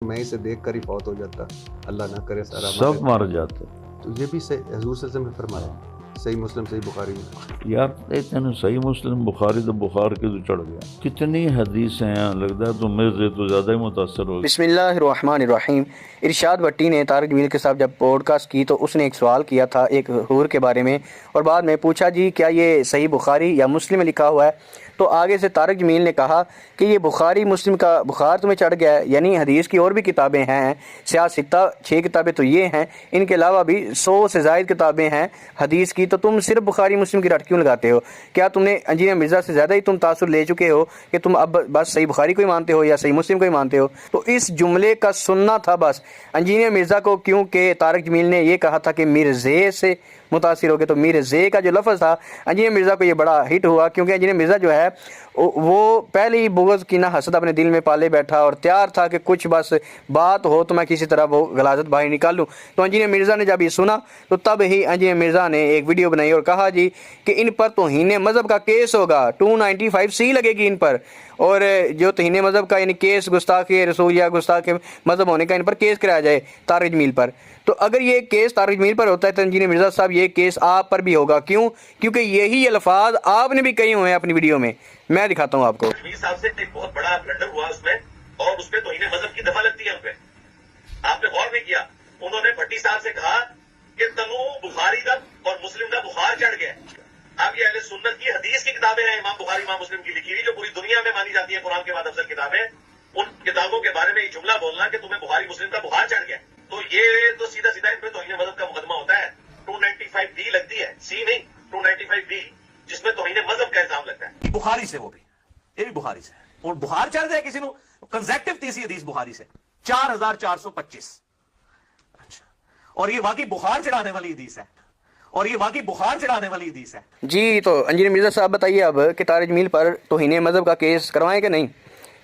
میں اسے دیکھ کر ہی فوت ہو جاتا، اللہ نہ کرے سارا سب مر جاتے. تو یہ بھی حضور صلی اللہ علیہ وسلم نے فرمایا، صحیح مسلم صحیح بخاری میں. یار تینوں صحیح مسلم بخاری تو بخار کے تو چڑھ گیا. کتنی حدیثیں ہیں، لگتا ہے تو میرے سے تو زیادہ ہی متاثر ہو گیا. بسم اللہ الرحمن الرحیم. ارشاد بٹی نے طارق جمیل کے ساتھ جب پوڈ کاسٹ کی تو اس نے ایک سوال کیا تھا ایک حور کے بارے میں، اور بعد میں پوچھا جی کیا یہ صحیح بخاری یا مسلم میں لکھا ہوا ہے؟ تو آگے سے طارق جمیل نے کہا کہ یہ بخاری مسلم کا بخار تمہیں چڑھ گیا ہے، یعنی حدیث کی اور بھی کتابیں ہیں، سیاہ ستہ 6 کتابیں تو یہ ہیں، ان کے علاوہ بھی 100 سے زائد کتابیں ہیں حدیث کی، تو تم صرف بخاری مسلم کی رٹ کیوں لگاتے ہو؟ کیا تم نے انجینئر مرزا سے زیادہ ہی تم تاثر لے چکے ہو کہ تم اب بس صحیح بخاری کو ہی مانتے ہو یا صحیح مسلم کو ہی مانتے ہو؟ تو اس جملے کا سننا تھا بس انجینئر مرزا کو، کیونکہ طارق جمیل نے یہ کہا تھا کہ مرزے سے متاثر ہو گئے، تو مرزے کا جو لفظ تھا انجینئر مرزا کو یہ بڑا ہٹ ہوا، کیونکہ انجینئر مرزا جو ہے وہ پہلے ہی بغض کی نہ حسد اپنے دل میں پالے بیٹھا اور تیار تھا کہ کچھ بس بات ہو تو میں کسی طرح وہ غلاظت باہر نکال لوں. تو انجینئر مرزا نے جب یہ سنا تو تب ہی انجینئر مرزا نے ایک ویڈیو بنائی اور کہا جی کہ ان پر توہین مذہب کا کیس ہوگا، 295C لگے گی ان پر، اور جو توہین مذہب کا یعنی کیس گستاخ رسول یا گستاخ مذہب ہونے کا ان پر کیس کرایا جائے طارق جمیل پر. تو اگر یہ کیس طارق جمیل پر ہوتا ہے تو انجینئر مرزا صاحب یہ کیس آپ پر بھی ہوگا. کیوں؟ کیونکہ یہی الفاظ آپ نے بھی کہے ہوئے ہیں اپنی ویڈیو میں. میں دکھاتا ہوں آپ کو. امیر صاحب سے ایک بہت بڑا بلنڈر ہوا اس میں، اور اس پہ توہین مذہب کی دفعہ لگتی ہے ان پہ. آپ نے غور نہیں کیا، انہوں نے بھٹی صاحب سے کہا کہ تنو بخاری کا اور مسلم کا بخار چڑھ گیا. اب یہ اہل سنت کی حدیث کی کتابیں ہیں، امام بخاری امام مسلم کی لکھی ہوئی، جو پوری دنیا میں مانی جاتی ہے قرآن کے بعد افضل کتابیں. ان کتابوں کے بارے میں یہ جملہ بولنا کہ تمہیں بخاری مسلم کا بخار چڑھ گیا، تو یہ تو سیدھا سیدھا ان پہ توہین مذہب کا مقدمہ ہوتا ہے. 295D لگتی ہے، سی نہیں 295B، جس میں توہین مذہب کا الزام لگتا ہے. بخاری سے، وہ بھی یہ بھی بخاری سے، اور بخار چڑھ جائے کسی نو کنزیکٹو تیسری حدیث بخاری سے 4425. اچھا، اور یہ واقعی بخار چڑھانے والی حدیث ہے، اور یہ واقعی بخار چڑھانے والی حدیث ہے. جی تو انجینئر مرزا صاحب بتائیے اب کہ طارق جمیل پر توہین مذہب کا کیس کروائیں کہ نہیں؟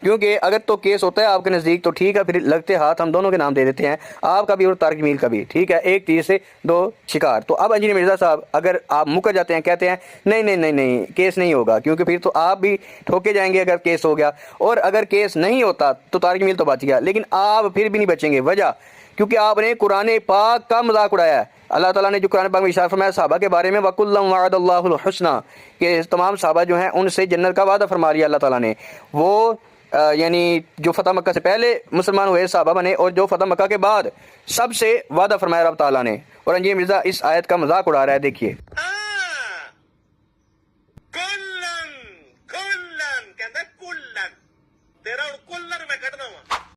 کیونکہ اگر تو کیس ہوتا ہے آپ کے نزدیک تو ٹھیک ہے، پھر لگتے ہاتھ ہم دونوں کے نام دے دیتے ہیں، آپ کا بھی اور طارق جمیل کا بھی، ٹھیک ہے، ایک تیر سے 2 شکار. تو اب انجینئر مرزا صاحب اگر آپ مکر جاتے ہیں، کہتے ہیں نہیں نہیں نہیں نہیں کیس نہیں ہوگا، کیونکہ پھر تو آپ بھی ٹھوکے جائیں گے اگر کیس ہو گیا، اور اگر کیس نہیں ہوتا تو طارق جمیل تو بچ گیا، لیکن آپ پھر بھی نہیں بچیں گے. وجہ کیونکہ آپ نے قرآن پاک کا مذاق اڑایا ہے. اللہ تعالیٰ نے جو قرآن پاک میں ارشاد فرمایا صحابہ کے بارے میں وَكُلًّا وَعَدَ اللَّهُ الْحُسْنَى، کہ تمام صحابہ جو ہیں ان سے جنت کا وعدہ فرما لیا اللہ تعالیٰ نے. وہ یعنی جو فتح مکہ سے پہلے مسلمان ہوئے صحابہ بنے اور جو فتح مکہ کے بعد سب سے وعدہ فرمایا رب تعالیٰ نے. اور انجینئر مرزا اس آیت کا مذاق اڑا رہا ہے، دیکھیے.